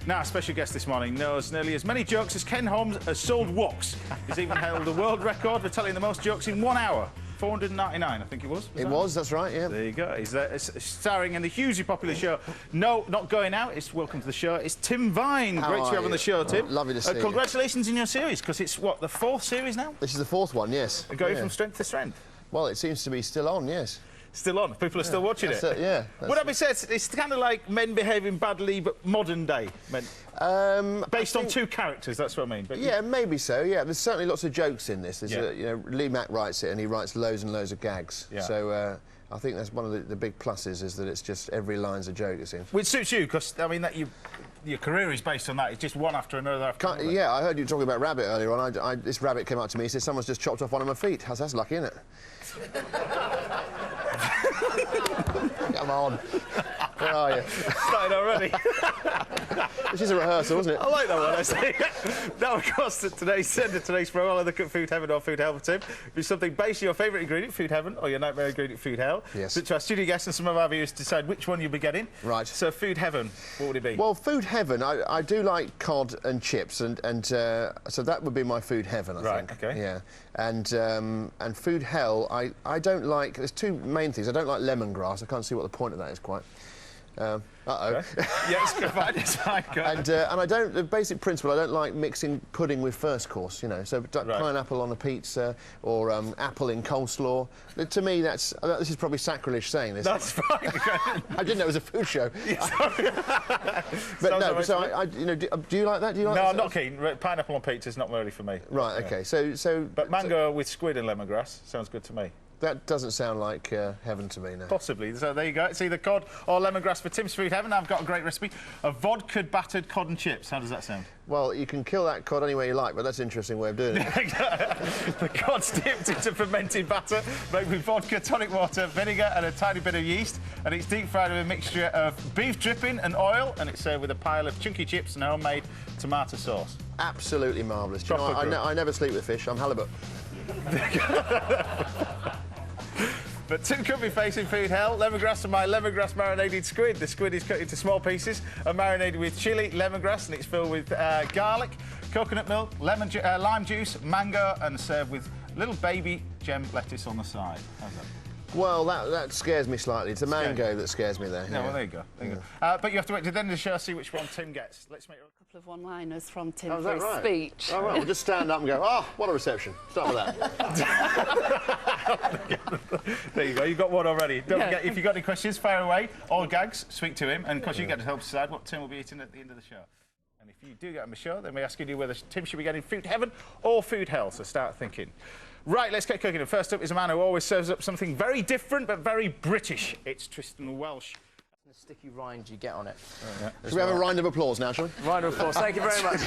Now, our special guest this morning knows nearly as many jokes as Ken Holmes has sold woks. He's even held the world record for telling the most jokes in 1 hour. 499, I think it was. It was, that's right, yeah. There you go. He's starring in the hugely popular show No Not Going Out. It's welcome to the show. It's Tim Vine. Great to have on the show, Tim. Lovely to see you. Congratulations in your series, because it's, what, the 4th series now? This is the 4th one, yes. Going from strength to strength. Well, it seems to be still on, yes. Still on. People are still watching it. Yeah. Would that be said? It's kind of like men behaving badly, but modern day men. Based on 2 characters, that's what I mean. But yeah, maybe so. Yeah, there's certainly lots of jokes in this. There's Yeah. Lee Mack writes it, and he writes loads and loads of gags. Yeah. So I think that's one of the big pluses, is that it's just every line's a joke, it seems. Which suits you, because I mean your career is based on that. It's just one after another. Yeah, I heard you talking about Rabbit earlier on. This rabbit came up to me. He said someone's just chopped off one of my feet. That's lucky, isn't it? Come on. Where are you? Started already. This is a rehearsal, isn't it? I like that one, I say. Now, of course, today's program, I'll look at Food Heaven or Food Hell for Tim. Be something based on your favourite ingredient, Food Heaven, or your nightmare ingredient, Food Hell. Yes. So to our studio guests and some of our viewers decide which one you'll be getting. Right. So Food Heaven, what would it be? Well, Food Heaven, I do like cod and chips, and so that would be my Food Heaven, I think. Okay. Yeah. And Food Hell, I don't like... There's 2 main things. I don't like lemongrass. I can't see what the point of that is quite. Uh-oh. Okay. Yeah, it's fine. And I don't... The basic principle, I don't like mixing pudding with first course, you know. So pineapple on a pizza or apple in coleslaw. To me, that's... this is probably sacrilege saying this. That's fine. I didn't know it was a food show. But no, so do you like that? Do you like No, that? I'm not keen. Pineapple on pizza is not really for me. Right, OK. So... But mango with squid and lemongrass sounds good to me. That doesn't sound like heaven to me, no. Possibly. So there you go. It's either cod or lemongrass for Tim's Food Heaven. I've got a great recipe of vodka-battered cod and chips. How does that sound? Well, you can kill that cod any way you like, but that's an interesting way of doing it. The cod's dipped into fermented batter, made with vodka, tonic water, vinegar and a tiny bit of yeast, and it's deep-fried with a mixture of beef dripping and oil, and it's served with a pile of chunky chips and homemade tomato sauce. Absolutely marvellous. You know, I never sleep with fish. I'm halibut. But Tim could be facing Food Hell. Lemongrass and my lemongrass marinated squid. The squid is cut into small pieces and marinated with chilli, lemongrass, and it's filled with garlic, coconut milk, lime juice, mango, and served with little baby gem lettuce on the side. How's that? Well, that scares me slightly. It's the mango that scares me there. Yeah, well, there you go. But you have to wait to the end of the show to see which one Tim gets. Let's make a couple of one-liners from Tim for his speech. All right, we'll just stand up and go, oh, what a reception. Start with that. There you go, you've got one already. Don't forget, if you've got any questions, fire away. All gags, speak to him, and of course you get to help decide what Tim will be eating at the end of the show. And if you do get on the show, then we're asking you whether Tim should be getting Food Heaven or Food Hell, so start thinking. Right, let's get cooking. And first up is a man who always serves up something very different but very British. It's Tristan Welsh. The sticky rind you get on it. Yeah. Should we have a round of applause now, shall we? Round of applause. Thank you very much.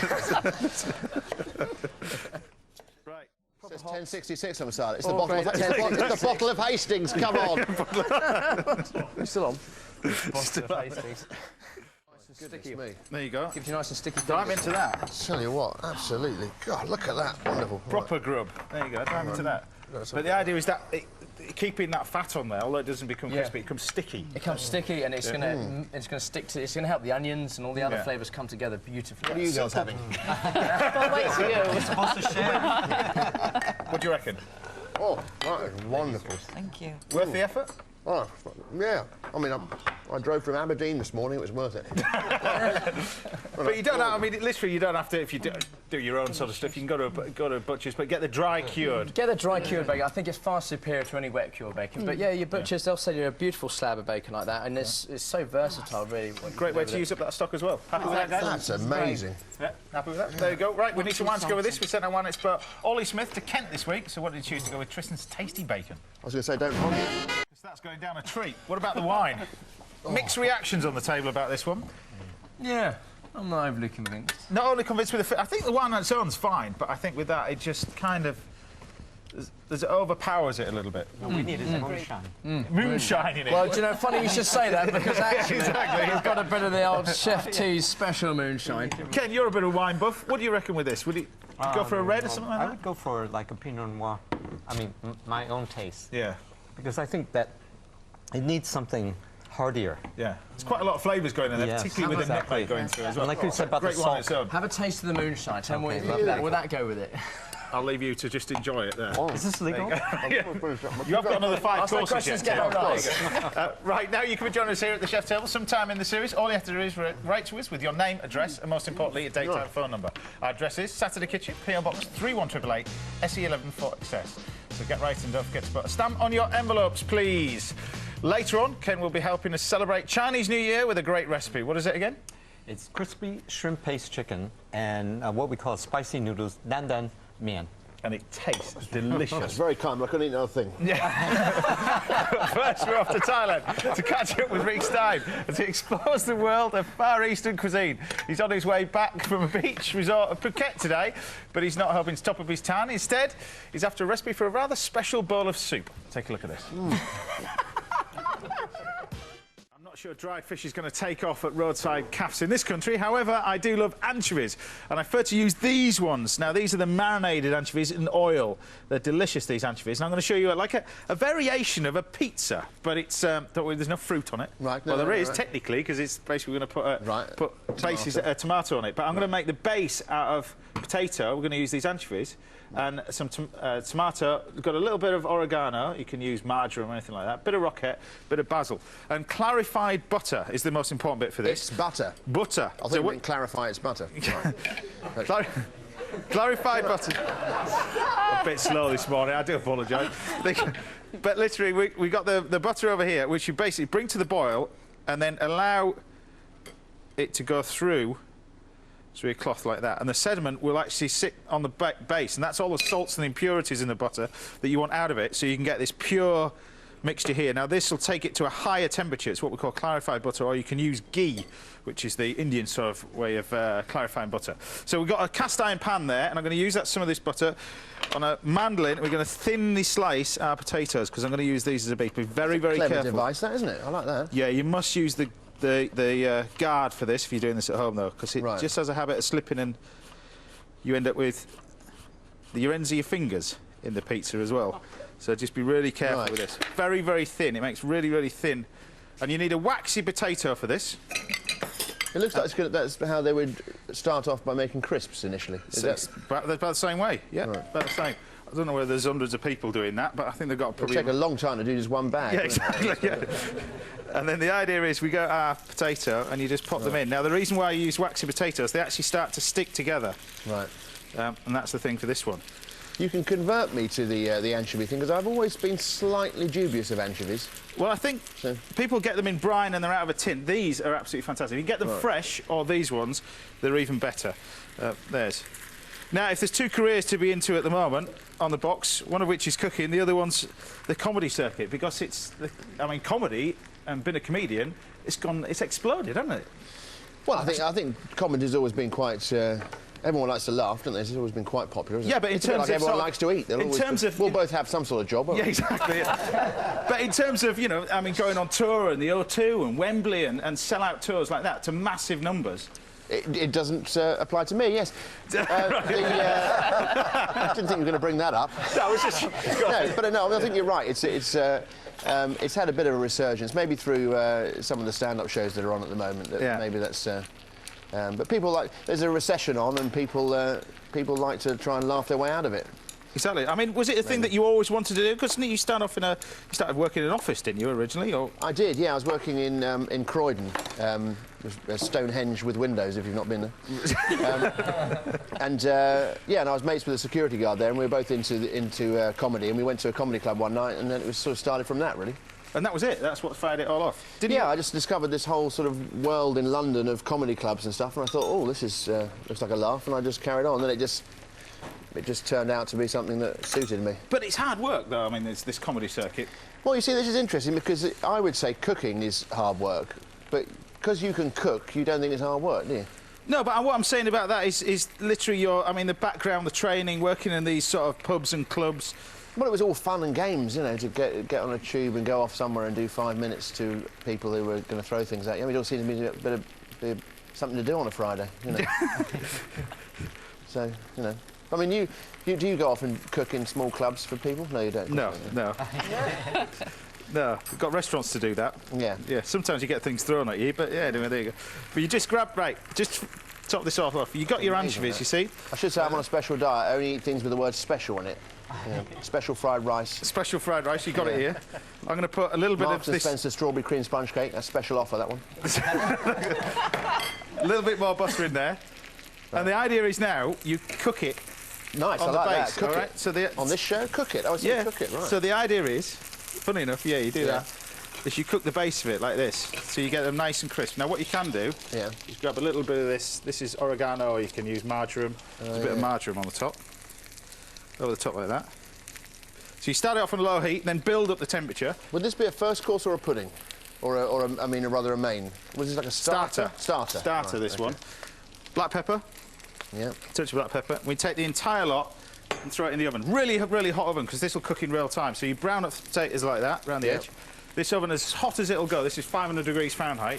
Right. It says 1066 on the side. It's the bottle of Hastings. Come on. You're still on. Bottle of Hastings. Sticky. Me. There you go. Gives you nice and sticky. Dive into that. I tell you what, absolutely. God, look at that. Wonderful. Proper grub. There you go. Dive into that. But the idea is that keeping that fat on there, although it doesn't become crispy, it becomes sticky. It becomes sticky, and it's gonna stick to. It's gonna help the onions and all the other flavours come together beautifully. What are you guys having? Well, wait for you. We're supposed to share. What do you reckon? Oh, that is wonderful. Thank you. Worth the effort? Oh, yeah. I mean, I drove from Aberdeen this morning. It was worth it. But you don't have, I mean, literally, you don't have to, if you do your own sort of stuff, you can go to butcher's, but get the dry cured. Get the dry cured bacon. I think it's far superior to any wet cured bacon. But yeah, your butchers, they'll sell you a beautiful slab of bacon like that, and it's so versatile, really. Great way to use up that stock as well. Happy with that, guys? That's amazing. Yeah, happy with that? There you go. Right, we need some wine to go with this. We sent our wine expert, Ollie Smith, to Kent this week, so what did he choose to go with? Tristan's Tasty Bacon. I was going to say, don't hog it. So that's going down a treat. What about the wine? Mixed reactions on the table about this one. Yeah, I'm not overly convinced. Not only convinced with the... I think the wine on its own's fine, but I think with that, it just kind of... It overpowers it a little bit. What we need is moonshine. Moonshine in it. Well, do you know, funny you should say that, because actually exactly. we've got a bit of the old Chef T's special moonshine. Ken, you're a bit of a wine buff. What do you reckon with this? Would you go for a red or something like that? I would go for like a Pinot Noir. I mean, my own taste. Yeah. Because I think that it needs something heartier. Yeah. There's quite a lot of flavours going in there, Yes, particularly with exactly. the nutmeg going through as well. And like you said about Great the wine on salt. its own. Have a taste of the moonshine. Tell me what you Okay, think. lovely. Will that go with it? I'll leave you to just enjoy it there. Is this legal? You have got another 5 Ask that courses questions, yet. get it right. Right, now you can be joining us here at the chef table sometime in the series. All you have to do is write to us with your name, address, and most importantly, a date, time, phone number. Our address is Saturday Kitchen, PO Box 31888, SE11 4XS. So get right and don't forget to put a stamp on your envelopes, please. Later on, Ken will be helping us celebrate Chinese New Year with a great recipe. What is it again? It's crispy shrimp paste chicken and what we call spicy noodles, dan dan mian. And it tastes delicious. It's very kind, but I couldn't eat another thing. First, we're off to Thailand to catch up with Rick Stein as he explores the world of Far Eastern cuisine. He's on his way back from a beach resort of Phuket today, but he's not helping to top up his tan. Instead, he's after a recipe for a rather special bowl of soup. Take a look at this. I'm not sure dried fish is going to take off at roadside cafes in this country. However, I do love anchovies, and I prefer to use these ones. Now, these are the marinated anchovies in oil. They're delicious, these anchovies. And I'm going to show you like a variation of a pizza, but it's don't worry, there's no fruit on it. Right. Well, No, there no, is right. technically, because it's basically going to put Tomato. tomato on it. But I'm going to make the base out of potato. We're going to use these anchovies and some tomato. We've got a little bit of oregano. You can use marjoram or anything like that. Bit of rocket, bit of basil, and clarified butter is the most important bit for this. It's butter. Butter. I think we can clarify it's butter. Clarified butter. A bit slow this morning, I do apologise. But literally, we got the butter over here, which you basically bring to the boil and then allow it to go through a cloth like that. And the sediment will actually sit on the base, and that's all the salts and impurities in the butter that you want out of it, so you can get this pure mixture here. Now, this will take it to a higher temperature. It's what we call clarified butter, or you can use ghee, which is the Indian sort of way of clarifying butter. So we've got a cast iron pan there, and I'm going to use some of this butter on a mandolin. We're going to thinly slice our potatoes, because I'm going to use these as a base. Be very, very Clever careful. device, that, isn't it? I like that. Yeah, you must use the guard for this if you're doing this at home, though, because it just has a habit of slipping, and you end up with your ends of your fingers in the pizza as well. So just be really careful with this. Very, very thin. It makes really, really thin. And you need a waxy potato for this. It looks like that's how they would start off by making crisps initially. Is that... About the same way, yeah, about the same. I don't know whether there's hundreds of people doing that, but I think they've got It'll probably... take a long time to do just one bag. Yeah, exactly, yeah. And then the idea is we get our potato and you just pop them in. Now, the reason why I use waxy potatoes, they actually start to stick together. Right. And that's the thing for this one. You can convert me to the anchovy thing, because I've always been slightly dubious of anchovies. Well, I think people get them in brine and they're out of a tin. These are absolutely fantastic. If you get them fresh, or these ones, they're even better. There's. Now, if there's two careers to be into at the moment on the box, one of which is cooking, the other one's the comedy circuit, because comedy and being a comedian, it's exploded, hasn't it? Well, I think comedy's always been quite... everyone likes to laugh, don't they? It's always been quite popular, isn't it? Yeah, but in it's a bit terms like of everyone likes to eat. We'll both have some sort of job, won't we? Yeah, exactly. But in terms of, going on tour and the O2 and Wembley and sell-out tours like that to massive numbers. It doesn't apply to me, yes. I didn't think you were going to bring that up. No, I was just... I think you're right. It's had a bit of a resurgence, maybe through some of the stand-up shows that are on at the moment. Maybe that's... but people there's a recession on, and people like to try and laugh their way out of it. Exactly. I mean, was it a thing that you always wanted to do? Because you started working in an office, didn't you, originally? Or? I did, yeah. I was working in Croydon, Stonehenge with windows, if you've not been there. And I was mates with a security guard there, and we were both into comedy, and we went to a comedy club one night, and then it was sort of started from that, really. And that was it? That's what fired it all off? I just discovered this whole sort of world in London of comedy clubs and stuff, and I thought, oh, this is looks like a laugh, and I just carried on. And then it just turned out to be something that suited me. But it's hard work, though. I mean, it's this comedy circuit. Well, you see, this is interesting, because I would say cooking is hard work, but because you can cook, you don't think it's hard work, do you? No, but what I'm saying about that is literally the background, the training, working in these sort of pubs and clubs. Well, it was all fun and games, to get on a tube and go off somewhere and do 5 minutes to people who were going to throw things at you. I mean, it all seemed to be a bit of something to do on a Friday, So, I mean, do you go off and cook in small clubs for people? No, you don't. No. No, we've got restaurants to do that. Yeah. Yeah, sometimes you get things thrown at you, but yeah, anyway, there you go. But you just grab, right, just top this off. You got your anchovies, you see? I should say I'm on a special diet. I only eat things with the word special in it. Yeah. Special fried rice. Special fried rice, you got it here. I'm going to put a little bit Marks of and this... Spencer strawberry cream sponge cake. That's special offer, that one. A little bit more butter in there. And the idea is now you cook it Nice, on I the like base, that. Cook all right? it. So On this show, cook it. I was saying cook it, right. So the idea is, funny enough, yeah, you do that, is you cook the base of it like this, so you get them nice and crisp. Now what you can do is grab a little bit of this. This is oregano, or you can use marjoram. There's a bit of marjoram on the top. Over the top like that. So you start it off on low heat, then build up the temperature. Would this be a first course or a pudding? I mean, rather a main? Was this like a starter? Starter. Starter, Right, this okay. one. Black pepper. Yeah. Touch of black pepper. We take the entire lot and throw it in the oven. Really, really hot oven, because this will cook in real time. So you brown up the potatoes like that, around the edge. This oven, as hot as it'll go, this is 500 degrees Fahrenheit,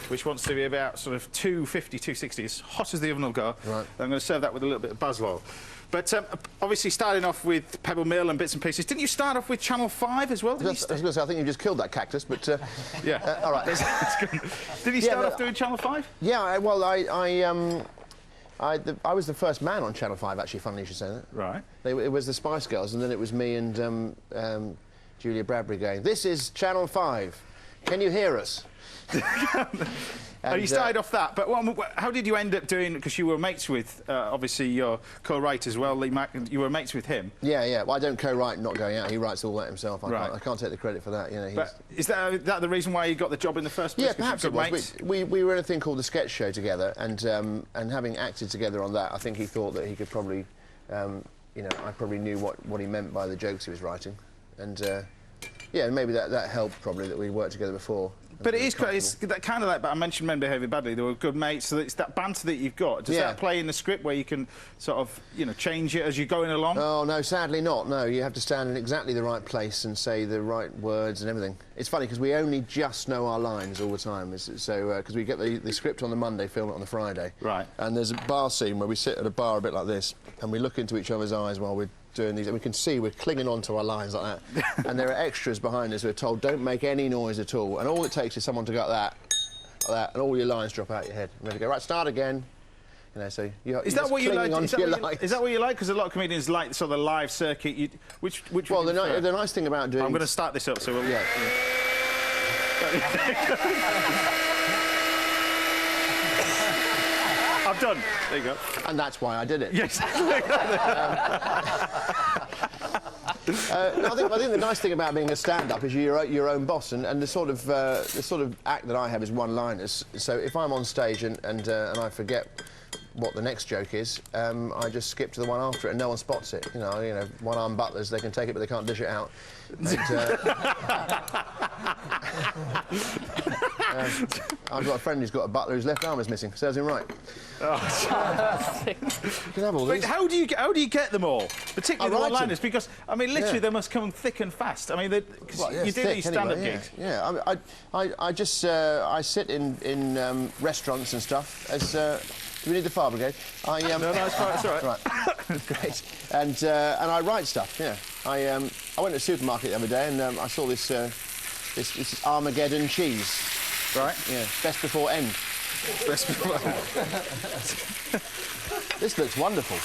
which wants to be about sort of 250, 260, as hot as the oven will go. Right. I'm going to serve that with a little bit of basil oil. But obviously, starting off with pebble mill and bits and pieces. Didn't you start off with Channel 5 as well? I was going to say, I think you just killed that cactus, but... Yeah. all right. Did you start off doing Channel 5? Yeah, I was the first man on Channel 5, actually, funnily you should say that. Right. It was the Spice Girls, and then it was me and Julia Bradbury going, "This is Channel 5. Can you hear us?" And you started off that, but how did you end up doing, because you were mates with, obviously, your co-writer as well, Lee Mack, and you were mates with him. Yeah. Well, I don't co-write Not Going Out. He writes all that himself. I Right. can't take the credit for that. You know, But is that the reason why you got the job in the first place? yeah, 'Cause perhaps you're it good was. mates? We were in a thing called the Sketch Show together, and having acted together on that, I think he thought that he could probably, you know, I probably knew what he meant by the jokes he was writing, and yeah, maybe that helped probably that we worked together before. But it is quite, it's that kind of like, but I mentioned Men Behaving Badly, they were good mates, so it's that banter that you've got. Does that play in the script where you can sort of, you know, change it as you're going along? Oh, no, sadly not. No, you have to stand in exactly the right place and say the right words and everything. It's funny, because we only just know our lines all the time. Because we get the script on the Monday, film it on the Friday. Right. And there's a bar scene where we sit at a bar a bit like this, and we look into each other's eyes while we're doing these, and we can see we're clinging on to our lines like that. And there are extras behind us who are told, don't make any noise at all. And all it takes is someone to go like that, and all your lines drop out your head. And we go, right, start again. You know, so you're Is that what you like? Is lines. that what you like? Because a lot of comedians like sort of the live circuit. Which Well, would you prefer? the nice thing about doing... I'm going to start this up, so we'll... Yeah. I'm done. There you go. And that's why I did it. Yes. No, I think the nice thing about being a stand-up is you're your own boss, and the sort of act that I have is one-liners. So if I'm on stage and I forget what the next joke is, I just skip to the one after it, and no one spots it. You know, one-arm butlers, they can take it, but they can't dish it out. And, I've got a friend who's got a butler whose left arm is missing. Serves him right. Oh. You can have all these. Wait, how do you get them all? Particularly the I write one-liners, them. because I mean, literally, they must come thick and fast. I mean, because you do these stand-up gigs. Yeah, I just I sit in restaurants and stuff. As do we need the fire brigade? No, it's fine. It's all right. Right, great. And I write stuff. Yeah, I went to the supermarket the other day and I saw this this Armageddon cheese. Right. Yeah, best before end. Best before. This looks wonderful.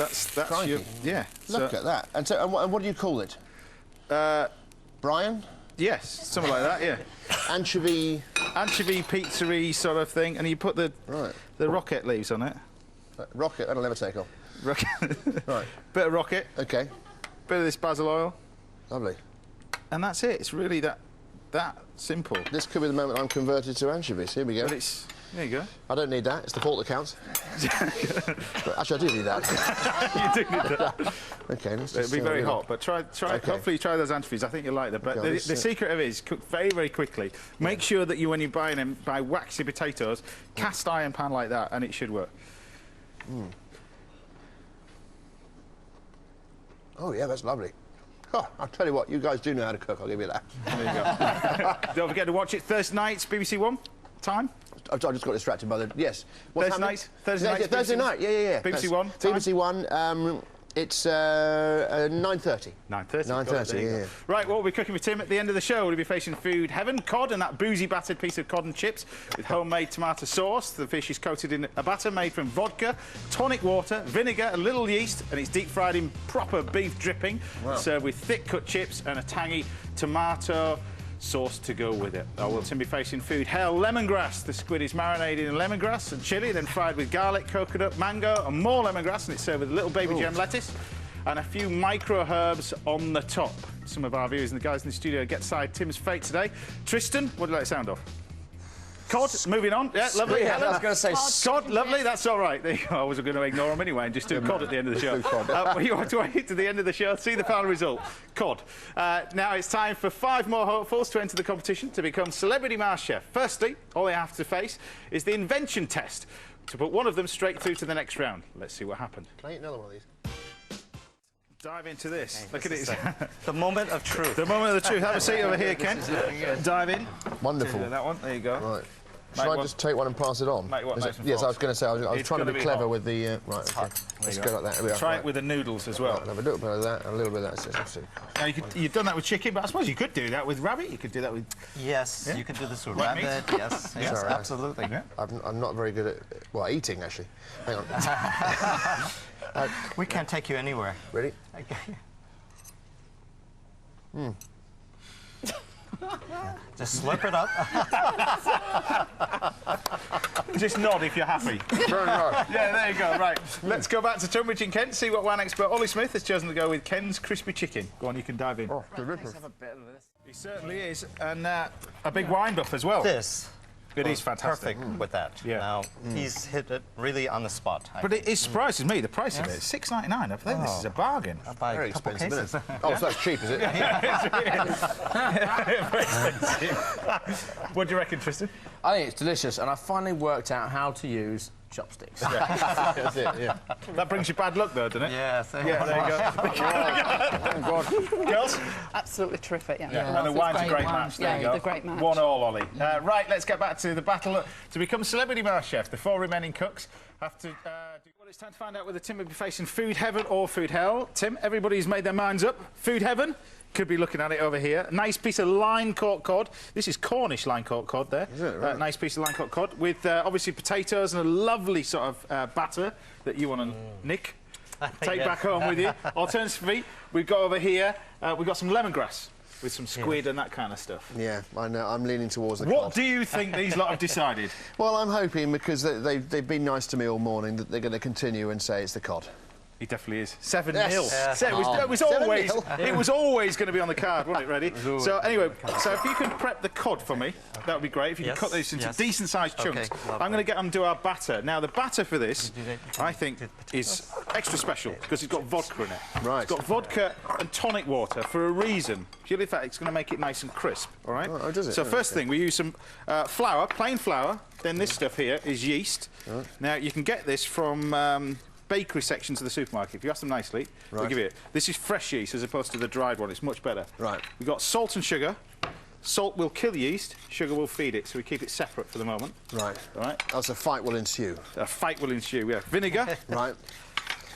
That's Crikey. yeah. Look at that. And so, and what do you call it? Brian? Yes, something like that. Yeah. Anchovy Pizzeria sort of thing, and you put the rocket leaves on it. Rocket. That'll never take off. Rocket. Right. Bit of rocket. Okay. Bit of this basil oil. Lovely. And that's it. It's really that simple. This could be the moment I'm converted to anchovies. Here we go. But there you go. I don't need that. It's the thought that counts. But actually, I do need that. You do need that. Okay, let's It'll just be very have a hot, but try. Okay. Hopefully, try those anchovies. I think you'll like them. But Okay, the secret of it is cook very, very quickly. Make sure that when you're buying them, buy waxy potatoes, cast iron pan like that, and it should work. Oh yeah, that's lovely. Oh, I'll tell you what, you guys do know how to cook. I'll give you that. There you go. Don't forget to watch it Thursday nights, BBC One. Time? I just got distracted by the... Yes. What's Thursday happening? night? Thursday night? Thursday night, yeah. BBC That's One, time? BBC One, It's 9:30. 9:30. 9:30, There you go. yeah. Right, what will we cooking with Tim at the end of the show? We'll be facing Food Heaven cod and that boozy battered piece of cod and chips with homemade tomato sauce. The fish is coated in a batter made from vodka, tonic water, vinegar, a little yeast, and it's deep fried in proper beef dripping. Wow. Served with thick cut chips and a tangy tomato sauce to go with it. I will Tim be facing Food Hell lemongrass. The squid is marinated in lemongrass and chili, then fried with garlic, coconut, mango, and more lemongrass, and it's served with a little baby gem lettuce and a few micro herbs on the top. Some of our viewers and the guys in the studio get side Tim's fate today. Tristan, what do you like the sound of? Cod, moving on. Yeah, lovely. Yeah, I Helen? was going to say Cod, lovely, that's all right. There you go. I was going to ignore them anyway and just do cod at the end of the show. You want to wait to the end of the show, see the final result. Cod. Now it's time for 5 more hopefuls to enter the competition to become Celebrity Mars Chef. Firstly, all they have to face is the invention test to put one of them straight through to the next round. Let's see what happened. Can I eat another one of these? Dive into this. Look at it. The moment of truth. The moment of the truth. Have a seat over here, Ken. Dive in. Wonderful. That one. There you go. Right. Should I just take one and pass it on? Make what, Is nice and yes, I was fast? going to say, I was It's trying to gonna be be clever hot. with the... right, okay. Let's go like that. Here we are. Try Right. it with the noodles as well. I'll have a little bit of that and a little bit of that. Now, you've done that with chicken, but I suppose you could do that with rabbit. You could do that with... Yes, Yeah? you can do this with Like meat? rabbit. Yes, yes, Sorry. absolutely. Yeah. I'm not very good at... Well, eating, actually. Hang on. We can't take you anywhere. Ready? Just slip it up. Just nod if you're happy. Very nice. Yeah, there you go. Right. Let's go back to Tunbridge and Kent, see what wine expert Ollie Smith has chosen to go with Ken's crispy chicken. Go on, you can dive in. Oh, delicious. He certainly is. And a big wine buff as well. This It is fantastic. perfect with that. Yeah. Now, he's hit it really on the spot. But it surprises me, the price of it. It's $6.99. I think this is a bargain. I'll buy Very a couple expensive, cases. isn't it? Oh, so that's cheap, is it? Very expensive. What do you reckon, Tristan? I think it's delicious, and I finally worked out how to use chopsticks. That's it, yeah. That brings you bad luck, though, doesn't it? Yes. Yeah, there you go. Girls? Absolutely terrific, yeah. And the It's wine's a great wine. match. There Yeah, you go. it's a great match. 1-1, Ollie. Right, let's get back to the battle to become Celebrity Mars Chef. The 4 remaining cooks have to do... Well, it's time to find out whether Tim will be facing Food Heaven or Food Hell. Tim, everybody's made their minds up. Food Heaven. Could be looking at it over here. Nice piece of line-caught cod. This is Cornish line-caught cod there. Is it? Right. Nice piece of line-caught cod with obviously potatoes and a lovely sort of batter that you want to nick. Take Yes. back home with you. Alternatively, we've got over here, we've got some lemongrass with some squid and that kind of stuff. Yeah, I know. I'm leaning towards the What cod. do you think these lot have decided? Well, I'm hoping, because they've been nice to me all morning, that they're going to continue and say it's the cod. He definitely is. 7-0. Yes. So it was 7-0. always going to be on the card, wasn't it, ready? So anyway, so if you can prep the cod for me, that would be great. If you Yes, can cut these into yes. decent-sized chunks. Okay, I'm going to get them to do our batter. Now, the batter for this, I think, is extra special because it's got vodka in it. Right. It's got vodka and tonic water for a reason. Purely the fact it's going to make it nice and crisp, all right? Oh, does it? So Oh, first okay. thing, we use some flour, plain flour. Then this stuff here is yeast. Right. Now, you can get this from... bakery sections of the supermarket. If you ask them nicely, they'll Right. give you it. This is fresh yeast as opposed to the dried one. It's much better. Right. We've got salt and sugar. Salt will kill yeast. Sugar will feed it. So we keep it separate for the moment. Right. All right. Else a fight will ensue. A fight will ensue. Yeah. Vinegar. Right.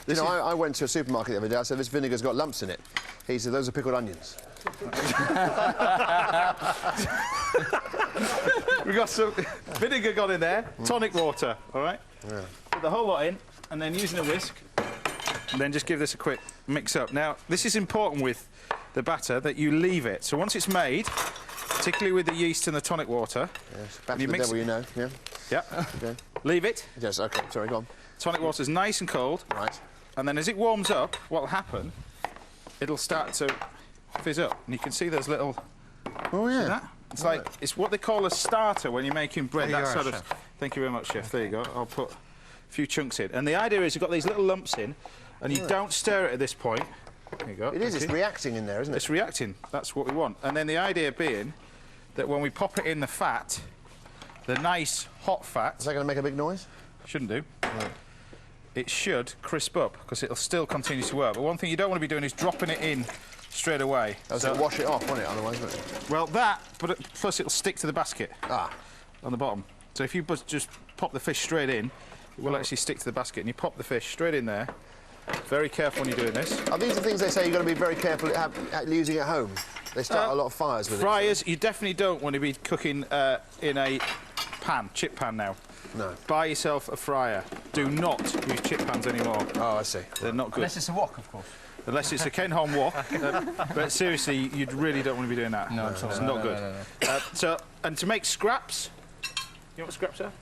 You know, I went to a supermarket the other day. I said, this vinegar's got lumps in it. He said, those are pickled onions. We've got some vinegar gone in there. Tonic water. All right. Yeah. Put the whole lot in, and then using a whisk, and then just give this a quick mix up. Now, this is important with the batter that you leave it. So once it's made, particularly with the yeast and the tonic water, Yes. Back You to the mix- devil, you know. Yeah. yeah, Okay. leave it. Yes. Okay. Sorry. Go on. Tonic water's nice and cold, Right. and then as it warms up, what'll happen? It'll start to fizz up, and you can see there's little. Oh yeah. That? It's like it's what they call a starter when you're making bread. There you That are, sort of. chef. Thank you very much, chef. There you go. I'll put a few chunks in, and the idea is you've got these little lumps in, and you don't stir it at this point. There you go. It is. Thank It's you. reacting in there, isn't it? It's reacting. That's what we want. And then the idea being that when we pop it in the fat, the nice hot fat Is that going to make a big noise? shouldn't do. It should crisp up because it'll still continue to work. But one thing you don't want to be doing is dropping it in straight away. Oh, so wash it off, won't it? Otherwise, won't it? Well, that, but plus it'll stick to the basket Ah. on the bottom. So if you just pop the fish straight in, it will actually stick to the basket. And you pop the fish straight in there, Very careful when you're doing this. Are these the things they say you've got to be very careful at using at home? They start a lot of fires with Fryers, you definitely don't want to be cooking in a pan, chip pan now. No. Buy yourself a fryer. Do not use chip pans anymore. Oh, I see. They're not good. Unless it's a wok, of course. Unless it's a Ken Hom wok. But seriously, you really don't want to be doing that. No, it's not good. No. And to make scraps, you know what scraps are?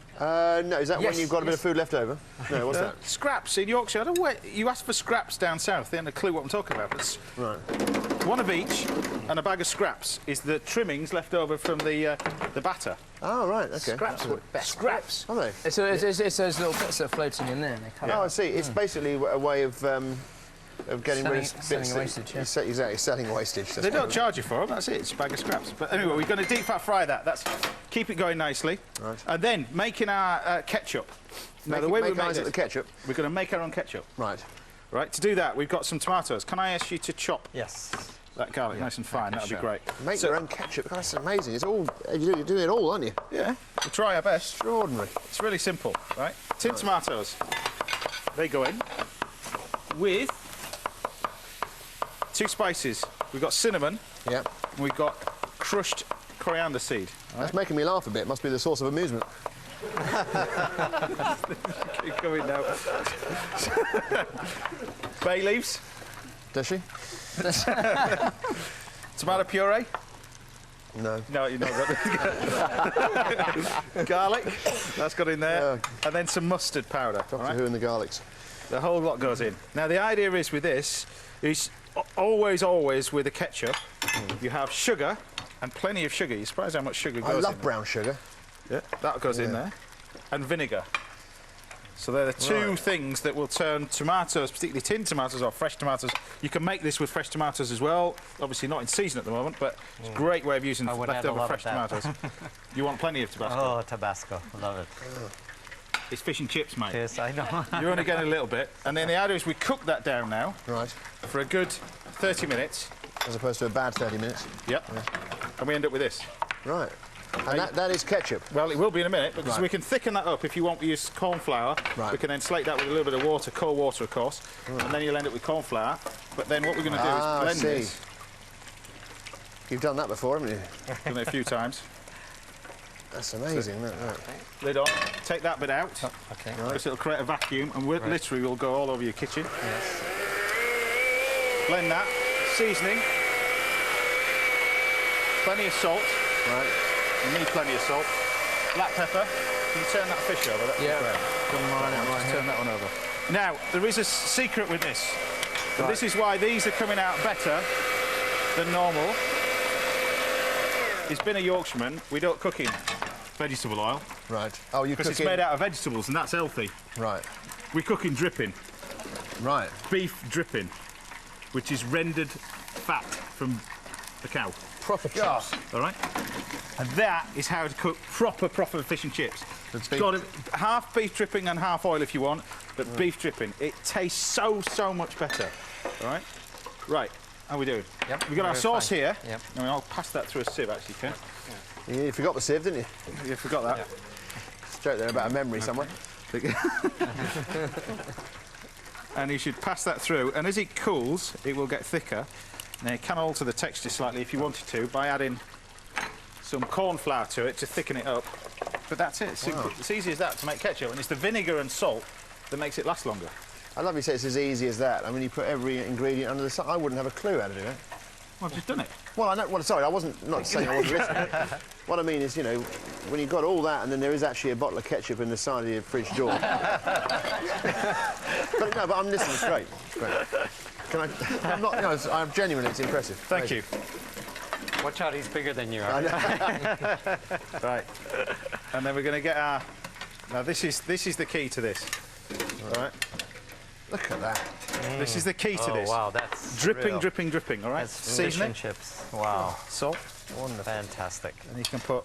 No, is that when you've got a bit of food left over? No, what's that? Scraps in Yorkshire. I don't know where you ask for scraps down south. They haven't a clue what I'm talking about. But Right. one of each, and a bag of scraps is the trimmings left over from the batter. Oh, right, OK. Scraps are best. Scraps. Are they? It's those little bits that are floating in there. And they come Oh, I see. It's basically a way of getting rid of Selling bits wastage, yeah. Exactly, selling wastage. They don't charge you for them. That's it. It's a bag of scraps. But anyway, we're going to deep fat fry that. Keep it going nicely. Right. And then making our ketchup. Now the way we make eyes at this, the ketchup. we're going to make our own ketchup. Right. Right. To do that, we've got some tomatoes. Can I ask you to chop Yes. that garlic nice and fine? That'd be great. Make your own ketchup. God, that's amazing. It's all you're doing it all, aren't you? Yeah. We'll try our best. Extraordinary. It's really simple, right? Tin tomatoes. They go in with 2 spices. We've got cinnamon. Yeah. And we've got crushed coriander seed. That's making me laugh a bit. Must be the source of amusement. Keep going now. Bay leaves. Does she? Tomato puree. No. No, you're not got it. Garlic. That's got in there. And then some mustard powder. all Doctor right? Who and the Garlics. The whole lot goes in. Now, the idea is with this is always with the ketchup, you have sugar and plenty of sugar. You're surprised how much sugar goes I in. love brown sugar. Yeah, that goes in there. And vinegar. So they're the two things that will turn tomatoes, particularly tin tomatoes or fresh tomatoes. You can make this with fresh tomatoes as well. Obviously not in season at the moment, but it's a great way of using I would add a leftover lot fresh of that. tomatoes. You want plenty of Tabasco. Oh, Tabasco. Love it. It's fish and chips, mate. Yes, I know. You're only getting a little bit. And then the idea is we cook that down now Right. for a good 30 minutes. As opposed to a bad 30 minutes. Yep. And we end up with this. Right. And that is ketchup. Well, it will be in a minute, because Right. we can thicken that up if you want to use corn flour. Right. We can then slate that with a little bit of water, cold water, of course, and then you'll end up with corn flour. But then what we're going to do is I blend see. this. You've done that before, haven't you? Done it a few times. That's amazing. Right. Lid on. Take that bit out. Okay. Because it'll create a vacuum, and literally will go all over your kitchen. Blend that. Seasoning. Plenty of salt. Right. You need plenty of salt. Black pepper. Can you turn that fish over? That'd be great. Just turn that one over. Now, there is a secret with this. And this is why these are coming out better than normal. He's been a Yorkshireman. We don't cook in vegetable oil Right. Oh, you because cook it's made out of vegetables, and that's healthy. Right. We cook in dripping, Right. beef dripping, which is rendered fat from the cow. Proper chips. All right? And that is how to cook proper fish and chips. It's beef- got half beef dripping and half oil if you want, but beef dripping. It tastes so much better. All right? Right. How are we doing? Yep, We've got our very sauce fine. here. Yep. I mean, I'll pass that through a sieve, actually, Ken. You forgot the sieve, didn't you? You forgot that. Joke there about a memory somewhere. And you should pass that through. And as it cools, it will get thicker. Now, you can alter the texture slightly if you wanted to by adding some corn flour to it to thicken it up. But that's it. It's easy as that to make ketchup. And it's the vinegar and salt that makes it last longer. I love you say it's as easy as that. I mean, you put every ingredient under the sun. I wouldn't have a clue how to do it. Well, I've just done it. Well, I know. Well, sorry, I wasn't not saying I wasn't listening. What I mean is, you know, when you've got all that and then there is actually a bottle of ketchup in the side of your fridge door. But no, but I'm listening. It's great. It's great. Can I? I'm not. No, I'm genuine. It's impressive. Thank you. Watch out, he's bigger than you are. Right. And then we're going to get our... Now, this is the key to this. All right? Look at that. This is the key to Oh, this. wow, that's Dripping, real. dripping, dripping, all right? That's fish Seasoning, and chips. Wow, salt, fantastic. and you can put...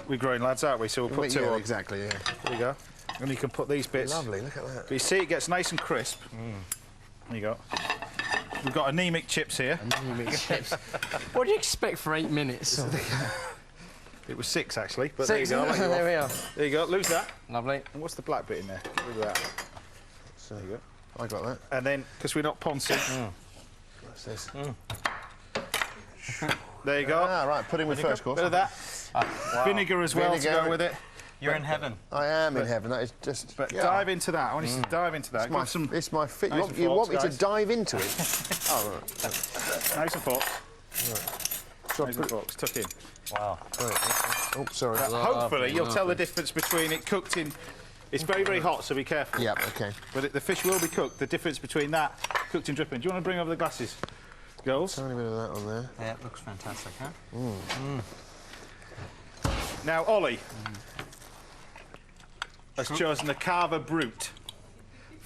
We're growing lads, aren't we? So we'll put two Yeah, on. exactly. Yeah. There you go. And you can put these bits... Lovely. Look at that. But you see it gets nice and crisp. There you go. We've got anemic chips here. What do you expect for 8 minutes? It was 6, actually. But Six. there you go. I'll let you There off. we are. There you go. Lose that. Lovely. And what's the black bit in there? Get rid of that. There you go. I got that. And then, because we're not Ponzi, What's this? there you go. Ah, right, put in with first course. Bit of that. Vinegar as well to Vinegar. go with it. You're in heaven. I am in heaven. That is just. But yeah. dive into that. I want you to dive into that. Got some It's my fit. Nice and You want me forks, to guys. dive into it? Oh, right. knives and forks. So I Knives and put- forks. Tuck in. Wow. oh, sorry. Hopefully, you'll tell the difference between it cooked in. It's very, very hot, so be careful. Yeah, okay. But the fish will be cooked. The difference between that cooked and dripping. Do you want to bring over the glasses, girls? Tiny bit of that on there. Yeah, it looks fantastic, huh? Now, Ollie has chosen the Carver Brute.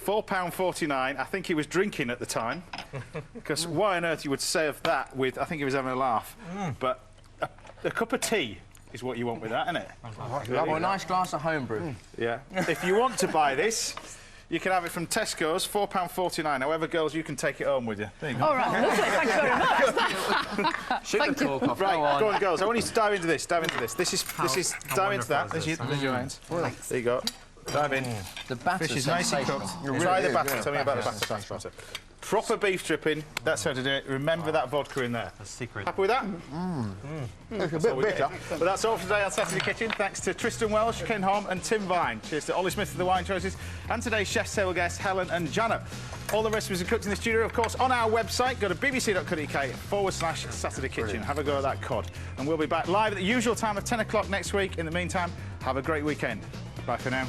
£4.49. I think he was drinking at the time, because why on earth you would serve that with? I think he was having a laugh. But a cup of tea is what you want with that, isn't it? Or a nice glass of homebrew. Yeah. If you want to buy this, you can have it from Tesco's, £4.49. However, girls, you can take it home with you. There you go. All right, lovely. Thank you very much. Shoot the cork off. Right, Go on. go on, girls. I want you to dive into this. Dive into this. This is dive into that. wonderful is There's your hands. There you go. Dive in. The batter's Fish is nice and sensational. cooked. Try the batter. Tell me about the batter. Proper beef dripping. That's how to do it. Remember that vodka in there. A secret. Happy with that? It's a bit bitter. But that's all for today on Saturday Kitchen. Thanks to Tristan Welsh, Ken Holm and Tim Vine. Cheers to Ollie Smith for the wine choices. And today's chef's table guests, Helen and Jana. All the recipes are cooked in the studio, of course, on our website. Go to bbc.co.uk/Saturday Kitchen. Have a go at that cod. And we'll be back live at the usual time of 10 o'clock next week. In the meantime, have a great weekend. Bye for now.